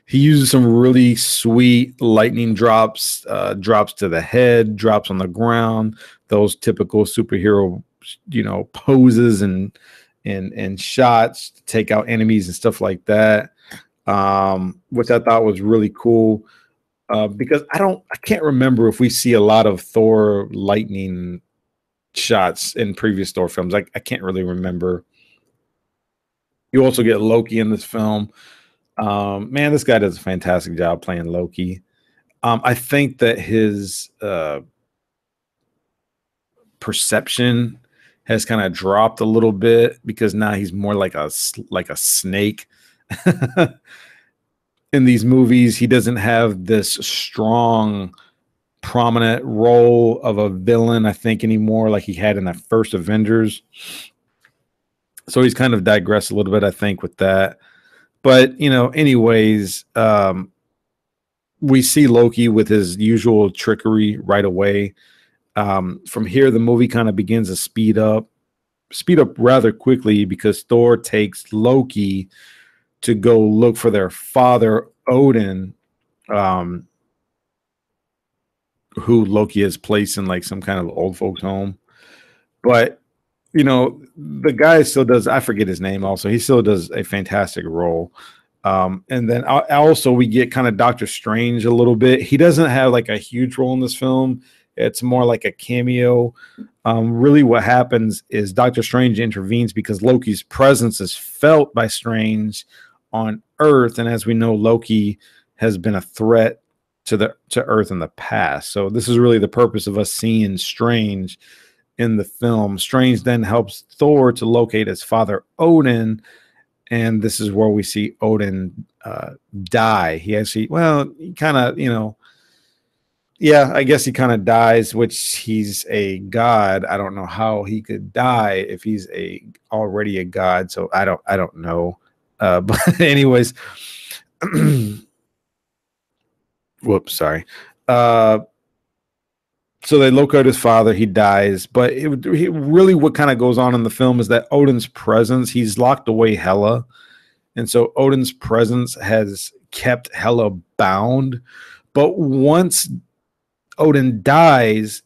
He uses some really sweet lightning drops, drops to the head, drops on the ground, those typical superhero, poses and shots to take out enemies and stuff like that. Which I thought was really cool. Because I can't remember if we see a lot of Thor lightning shots in previous Thor films. I can't really remember. You also get Loki in this film. Man, this guy does a fantastic job playing Loki. I think that his perception has kind of dropped a little bit because now he's more like a snake. In these movies, he doesn't have this strong, prominent role of a villain, I think, anymore, like he had in the first Avengers. So he's kind of digressed a little bit, I think, with that. But, anyways, we see Loki with his usual trickery right away. From here, the movie kind of begins to speed up rather quickly because Thor takes Loki to go look for their father, Odin, who Loki has placed in like some kind of old folks home. But, the guy still does, I forget his name also. He still does a fantastic role. And then also we get kind of Doctor Strange a little bit. He doesn't have like a huge role in this film. It's more like a cameo. Really what happens is Doctor Strange intervenes because Loki's presence is felt by Strange on Earth, and as we know, Loki has been a threat to Earth in the past. So this is really the purpose of us seeing Strange in the film. Strange then helps Thor to locate his father Odin, and this is where we see Odin die. He actually, he kind of, I guess he kind of dies, which he's a god. I don't know how he could die if he's already a god. So I don't know. But anyways, whoops, sorry. So they locate his father. He dies, but really what kind of goes on in the film is that Odin's presence, he's locked away Hela. And so Odin's presence has kept Hela bound. But once Odin dies,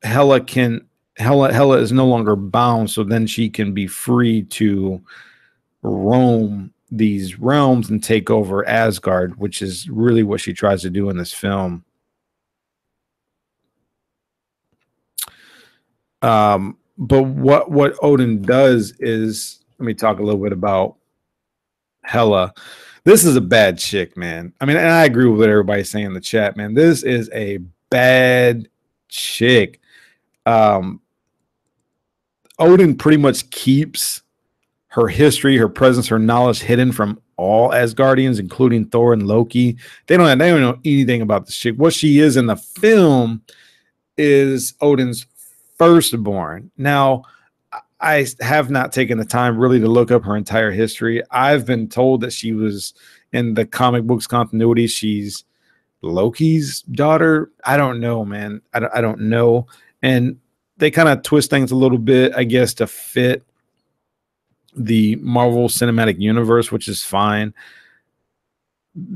Hela is no longer bound. So then she can be free to roam these realms and take over Asgard, which is really what she tries to do in this film. But what Odin does is, let me talk a little bit about Hela. This is a bad chick, man. I mean, and I agree with what everybody's saying in the chat, man. This is a bad chick. Odin pretty much keeps her history, her presence, her knowledge hidden from all Asgardians, including Thor and Loki. They don't know anything about this chick. What she is in the film is Odin's firstborn. Now, I have not taken the time really to look up her entire history. I've been told that she was in the comic books continuity. She's Loki's daughter. I don't know, man. I don't know. And they kind of twist things a little bit, I guess, to fit the Marvel Cinematic Universe, which is fine.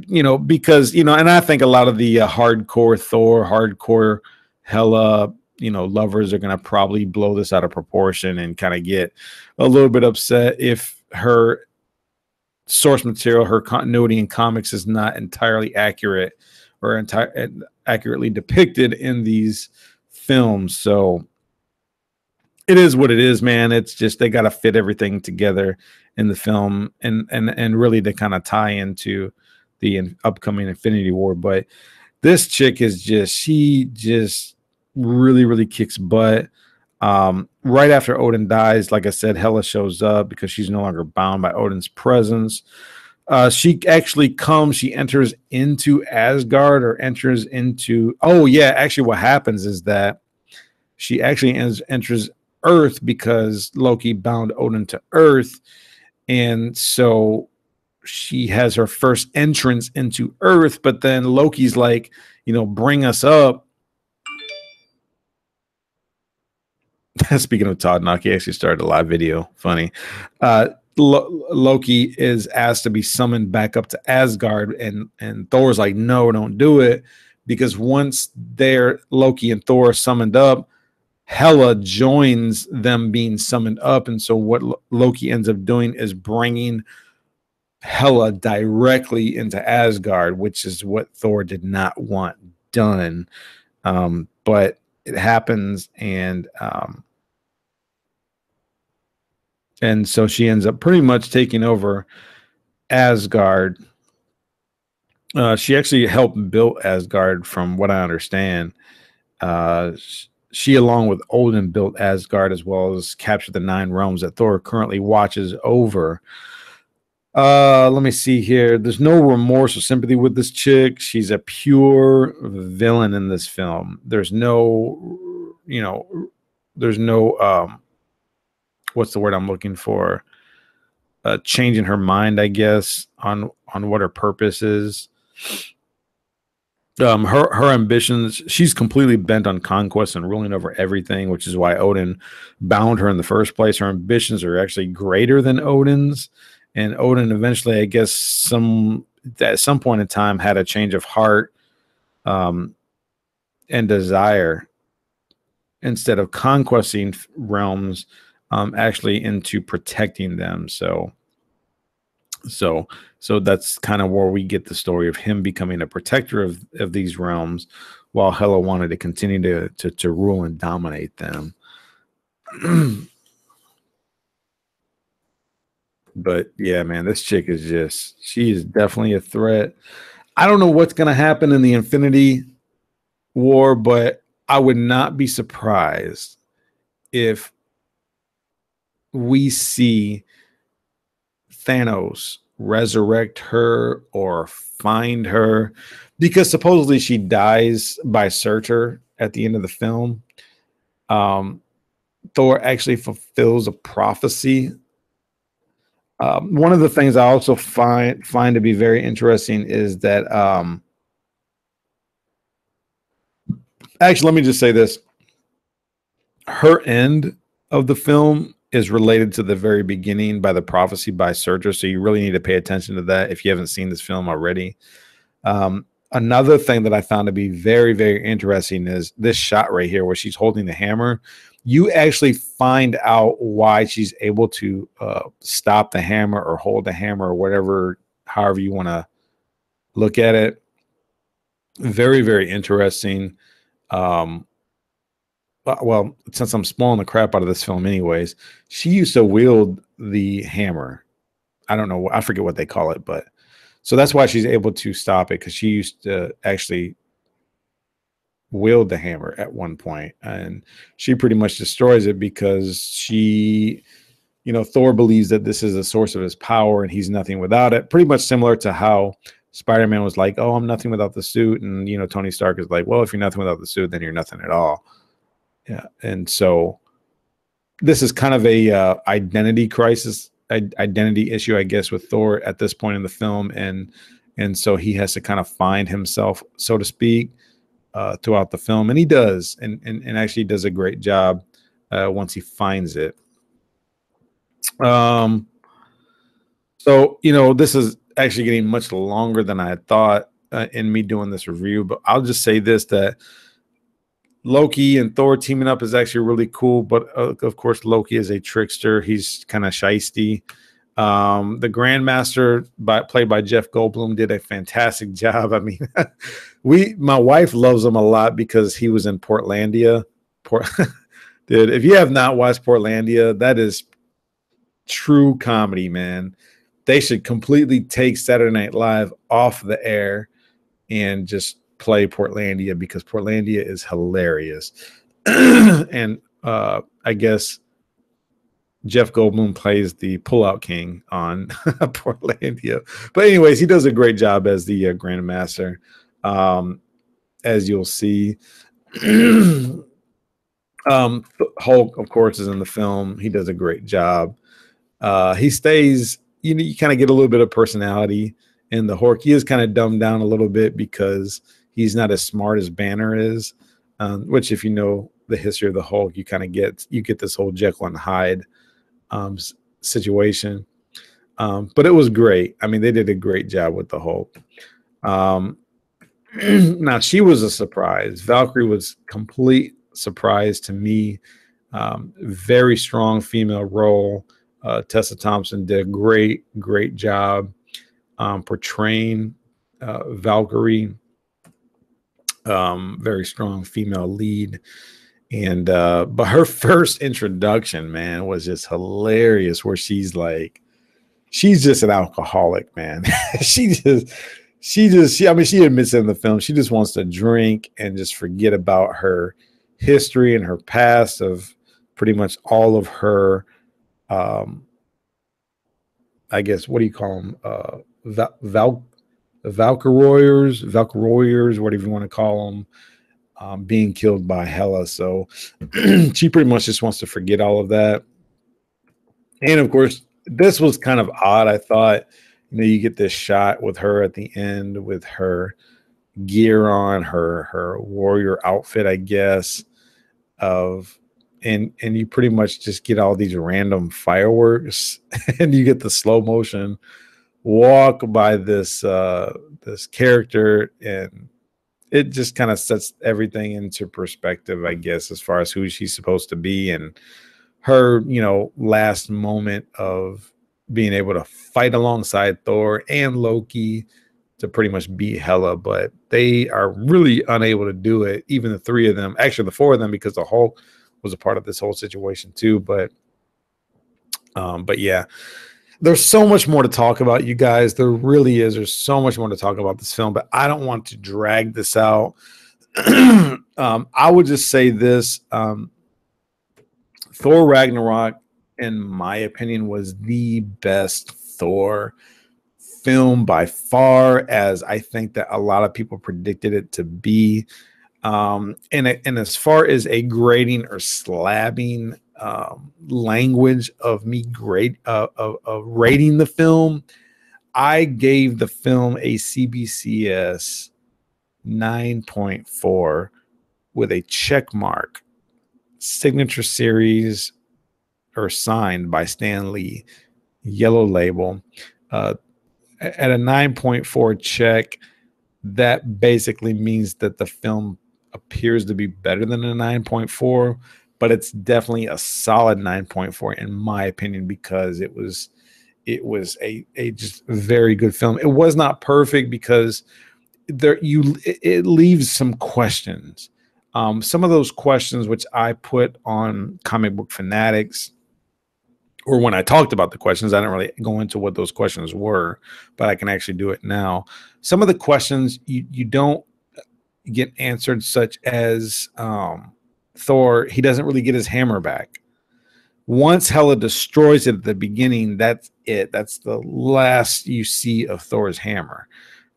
You know, because, you know, and I think a lot of the hardcore Thor, hardcore Hela, you know, lovers are going to probably blow this out of proportion and kind of get a little bit upset if her source material, her continuity in comics is not entirely accurate or accurately depicted in these films. So it is what it is, man. It's just they got to fit everything together in the film and really to kind of tie into the upcoming Infinity War. But this chick is just, she just really kicks butt. Right after Odin dies, like I said, Hela shows up because she's no longer bound by Odin's presence. She actually comes, she enters into Asgard or enters into, oh yeah, actually what happens is that she actually enters Earth because Loki bound Odin to Earth. And so she has her first entrance into Earth, but then Loki's like, you know, bring us up. Speaking of Todd Knock, he actually started a live video. Funny. Loki is asked to be summoned back up to Asgard, and Thor's like, no, don't do it, because once they're Loki and Thor are summoned up, Hela joins them being summoned up. And so what Loki ends up doing is bringing Hela directly into Asgard, which is what Thor did not want done. But it happens, and so she ends up pretty much taking over Asgard. She actually helped build Asgard, from what I understand. She, along with Odin, built Asgard as well as captured the 9 realms that Thor currently watches over. Let me see here. There's no remorse or sympathy with this chick. She's a pure villain in this film. There's no, you know, there's no, what's the word I'm looking for? Changing her mind, I guess, on what her purpose is. Her ambitions, she's completely bent on conquest and ruling over everything, which is why Odin bound her in the first place. Her ambitions are actually greater than Odin's, and Odin eventually, I guess, at some point in time, had a change of heart and desire. Instead of conquesting realms, actually into protecting them. So that's kind of where we get the story of him becoming a protector of these realms, while Hela wanted to continue to rule and dominate them. But yeah, man, this chick is just, she is definitely a threat. I don't know what's going to happen in the Infinity War, but I would not be surprised if we see Thanos resurrect her or find her, because supposedly she dies by Surtur at the end of the film. Thor actually fulfills a prophecy. One of the things I also find to be very interesting is that actually, let me just say this. Her end of the film is related to the very beginning by the prophecy by Surtur, so you really need to pay attention to that if you haven't seen this film already. Another thing that I found to be very interesting is this shot right here where she's holding the hammer. You actually find out why she's able to stop the hammer or hold the hammer or whatever, however you want to look at it. Very interesting. well, since I'm spoiling the crap out of this film anyways, she used to wield the hammer. I don't know, I forget what they call it, but so that's why she's able to stop it, because she used to actually wield the hammer at one point, and she pretty much destroys it because she, you know, Thor believes that this is a source of his power and he's nothing without it. Pretty much similar to how Spider-Man was like, oh, I'm nothing without the suit. And, you know, Tony Stark is like, well, if you're nothing without the suit, then you're nothing at all. Yeah. And so this is kind of a identity crisis, identity issue, I guess, with Thor at this point in the film. And so he has to kind of find himself, so to speak, throughout the film. And he does, and actually does a great job once he finds it. So, you know, this is actually getting much longer than I had thought in me doing this review, but I'll just say this, that Loki and Thor teaming up is actually really cool. But of course, Loki is a trickster. He's kind of shisty. The Grandmaster, played by Jeff Goldblum, did a fantastic job. I mean, my wife loves him a lot because he was in Portlandia. Dude, if you have not watched Portlandia, that is true comedy, man. They should completely take Saturday Night Live off the air and just play Portlandia, because Portlandia is hilarious. And I guess Jeff Goldblum plays the pullout king on Portlandia. But anyways, he does a great job as the Grandmaster, as you'll see. Hulk, of course, is in the film. He does a great job. He stays, you kind of get a little bit of personality in the Hulk. He is kind of dumbed down a little bit because he's not as smart as Banner is, which, if you know the history of the Hulk, you kind of get this whole Jekyll and Hyde situation. But it was great. I mean, they did a great job with the Hulk. Now, she was a surprise. Valkyrie was complete surprise to me. Very strong female role. Tessa Thompson did a great job portraying Valkyrie. Very strong female lead. And but her first introduction, man, was just hilarious, where she's just an alcoholic, man. she I mean, she admits it in the film, she just wants to drink and just forget about her history and her past of pretty much all of her I guess, what do you call them? Valkyroyers, whatever you want to call them, being killed by Hela. So she pretty much just wants to forget all of that. And of course, this was kind of odd. I thought, you know, you get this shot with her at the end with her gear on, her warrior outfit, I guess, and you pretty much just get all these random fireworks, and you get the slow motion walk by this character, and it just kind of sets everything into perspective, I guess, as far as who she's supposed to be, and her, you know, last moment of being able to fight alongside Thor and Loki to pretty much beat Hela. But they are really unable to do it, even the three of them, actually the four of them, because the Hulk was a part of this whole situation too. But yeah, there's so much more to talk about, you guys. There really is. There's so much more to talk about this film, but I don't want to drag this out. I would just say this. Thor Ragnarok, in my opinion, was the best Thor film by far, as I think that a lot of people predicted it to be. And as far as a grading or slabbing language of me of rating the film, I gave the film a CBCS 9.4 with a check mark, signature series or signed by Stanlee, yellow label. At a 9.4 check, that basically means that the film appears to be better than a 9.4, but it's definitely a solid 9.4 in my opinion, because it was a just very good film. It was not perfect because it leaves some questions. Some of those questions which I put on Comic Book Fanatics, or when I talked about the questions, I didn't really go into what those questions were, but I can actually do it now. Some of the questions you don't get answered, such as Thor, he doesn't really get his hammer back. Once Hela destroys it at the beginning, that's it. That's the last you see of Thor's hammer.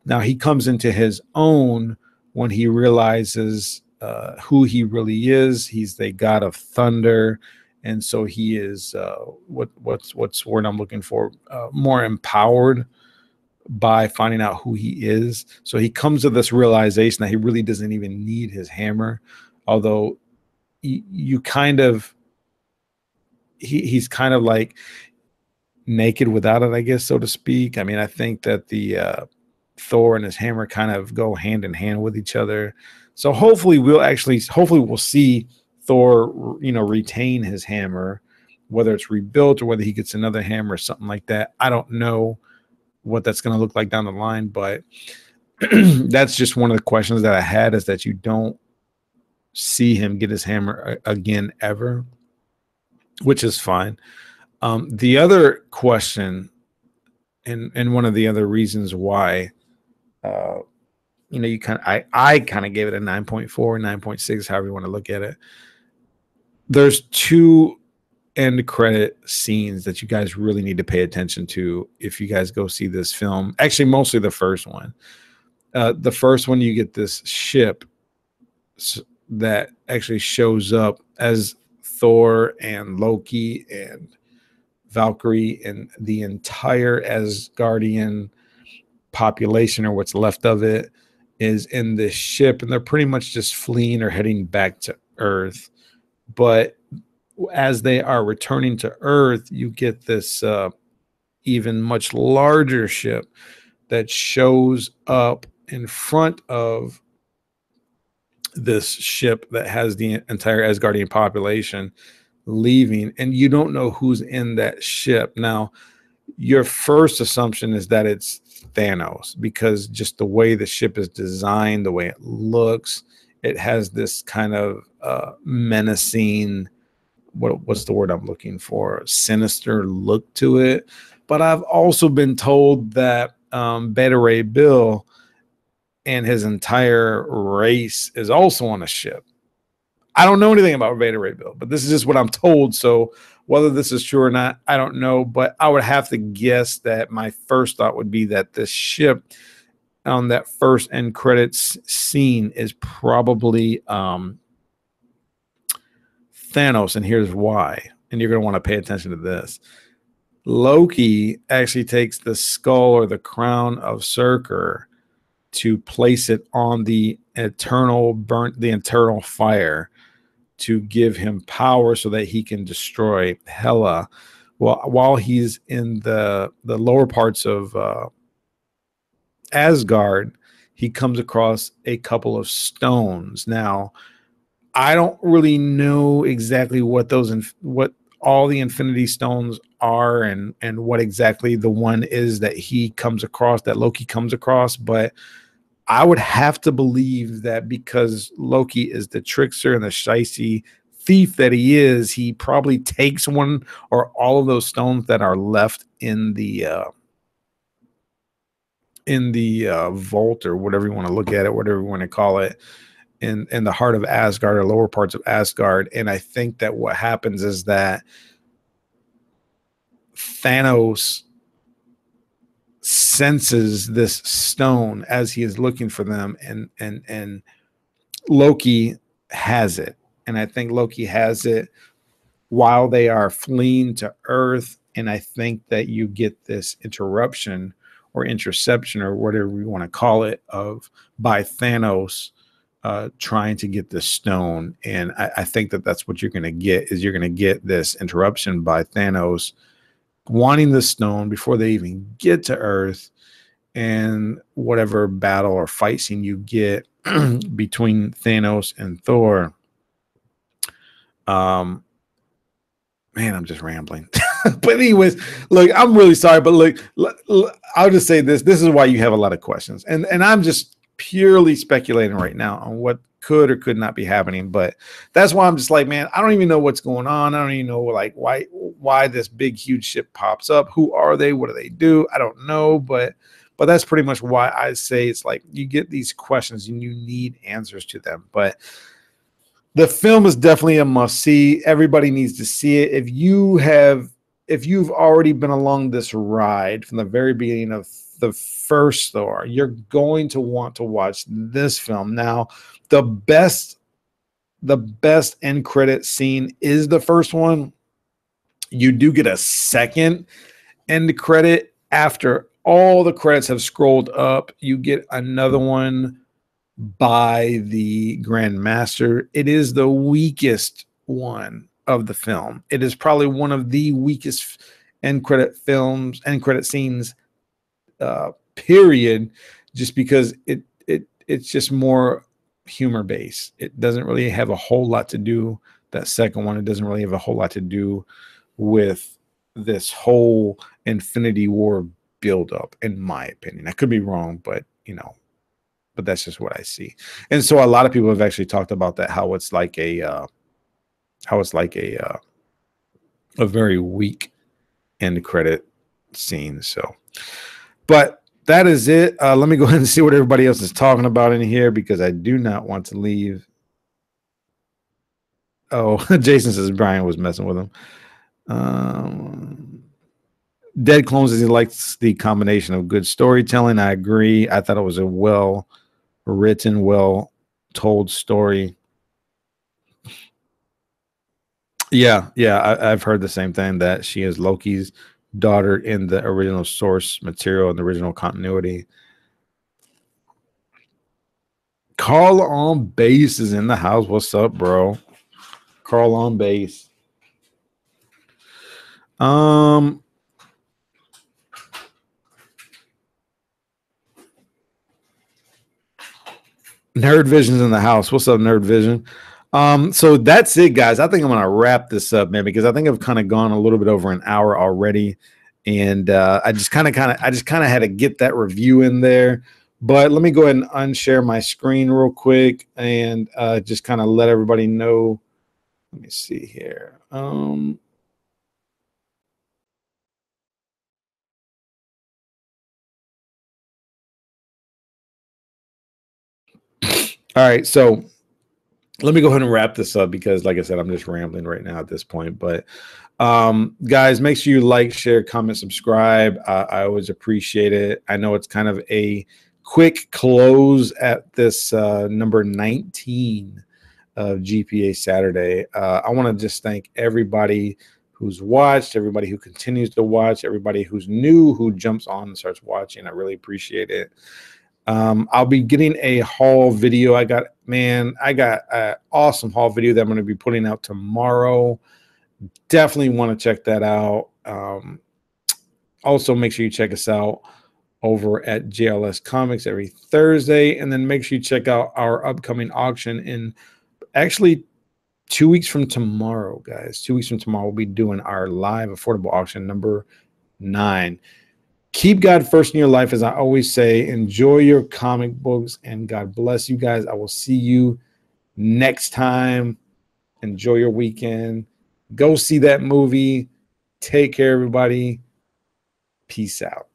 Now he comes into his own when he realizes who he really is. He's the god of thunder, and so he is what's word I'm looking for? More empowered by finding out who he is. So he comes to this realization that he really doesn't even need his hammer, although you kind of he's kind of like naked without it, I guess, so to speak. I mean, I think that the Thor and his hammer kind of go hand in hand with each other. So hopefully we'll see Thor, retain his hammer, whether it's rebuilt or whether he gets another hammer or something like that. I don't know what that's going to look like down the line, but that's just one of the questions that I had, is that you don't see him get his hammer again ever, which is fine. The other question, and one of the other reasons why, I kind of gave it a 9.4, 9.6, however you want to look at it. There's two end credit scenes that you guys really need to pay attention to if you guys go see this film. Actually, mostly the first one. The first one, you get this ship that actually shows up as Thor and Loki and Valkyrie and the entire Asgardian population, or what's left of it, is in this ship, and they're pretty much just fleeing or heading back to Earth. But as they are returning to Earth, you get this even much larger ship that shows up in front of this ship that has the entire Asgardian population leaving, and you don't know who's in that ship. Now, your first assumption is that it's Thanos, because just the way the ship is designed, the way it looks, it has this kind of menacing, what's the word I'm looking for? Sinister look to it. But I've also been told that Beta Ray Bill and his entire race is also on a ship. I don't know anything about Beta Ray Bill, but this is just what I'm told. So whether this is true or not, I don't know. But I would have to guess that my first thought would be that this ship on that first end credits scene is probably Thanos, and here's why. And you're going to want to pay attention to this. Loki actually takes the skull or the crown of Surtur to place it on the eternal fire to give him power so that he can destroy Hela. Well, while he's in the lower parts of Asgard, he comes across a couple of stones. Now, I don't really know exactly what all the Infinity Stones are, and what exactly the one is that he comes across, that Loki comes across, but I would have to believe that because Loki is the trickster and the shicey thief that he is, he probably takes one or all of those stones that are left in the vault, or whatever you want to look at it, whatever you want to call it, in the heart of Asgard, or lower parts of Asgard. And I think that what happens is that Thanos senses this stone as he is looking for them, and Loki has it. And I think Loki has it while they are fleeing to Earth. And I think that you get this interruption or interception, or whatever you want to call it, by Thanos trying to get the stone. And I think that that's what you're going to get, is you're going to get this interruption by Thanos wanting the stone before they even get to Earth, and whatever battle or fight scene you get between Thanos and Thor. Man, I'm just rambling. But anyways, look, I'm really sorry, but look, I'll just say this. This is why you have a lot of questions. And I'm just purely speculating right now on what could or could not be happening. But that's why I'm just like, man, I don't even know what's going on. I don't even know like why this big huge ship pops up. Who are they? What do they do? I don't know, but that's pretty much why I say it's like you get these questions and you need answers to them. But the film is definitely a must see. Everybody needs to see it. If you've already been along this ride from the very beginning of the first Thor, you're going to want to watch this film. Now, the best end credit scene is the first one. You do get a second end credit after all the credits have scrolled up. You get another one by the Grand Master. It is the weakest one of the film. It is probably one of the weakest end credit scenes, period, just because it's just more humor based. It doesn't really have a whole lot to do, that second one, it doesn't really have a whole lot to do with this whole Infinity War buildup, in my opinion. I could be wrong, but but that's just what I see. And so a lot of people have actually talked about that, how it's like a very weak end credit scene. So, but that is it. Let me go ahead and see what everybody else is talking about in here, because I do not want to leave. Oh, Jason says Brian was messing with him. Dead Clones says he likes the combination of good storytelling. I agree. I thought it was a well-written, well-told story. Yeah, I've heard the same thing, that she is Loki's daughter in the original source material and the original continuity. Carl on Base is in the house. What's up, bro? Carl on Base. Nerd Vision's in the house. What's up, Nerd Vision? So that's it, guys. I think I'm gonna wrap this up, man, because I think I've kind of gone a little bit over an hour already, and I just kind of had to get that review in there. But let me go ahead and unshare my screen real quick and just kind of let everybody know. Let me see here. All right, so let me go ahead and wrap this up, because like I said, I'm just rambling right now at this point. But guys, make sure you like, share, comment, subscribe. I always appreciate it. I know it's kind of a quick close at this number 19 of GPA Saturday. I want to just thank everybody who's watched, everybody who continues to watch, everybody who's new, who jumps on and starts watching. I really appreciate it. I'll be getting a haul video. I got an awesome haul video that I'm going to be putting out tomorrow. Definitely want to check that out. Also, make sure you check us out over at JLS Comics every Thursday, and then make sure you check out our upcoming auction in actually 2 weeks from tomorrow, guys. 2 weeks from tomorrow, we'll be doing our live affordable auction number 9. Keep God first in your life, as I always say. Enjoy your comic books, and God bless you guys. I will see you next time. Enjoy your weekend. Go see that movie. Take care, everybody. Peace out.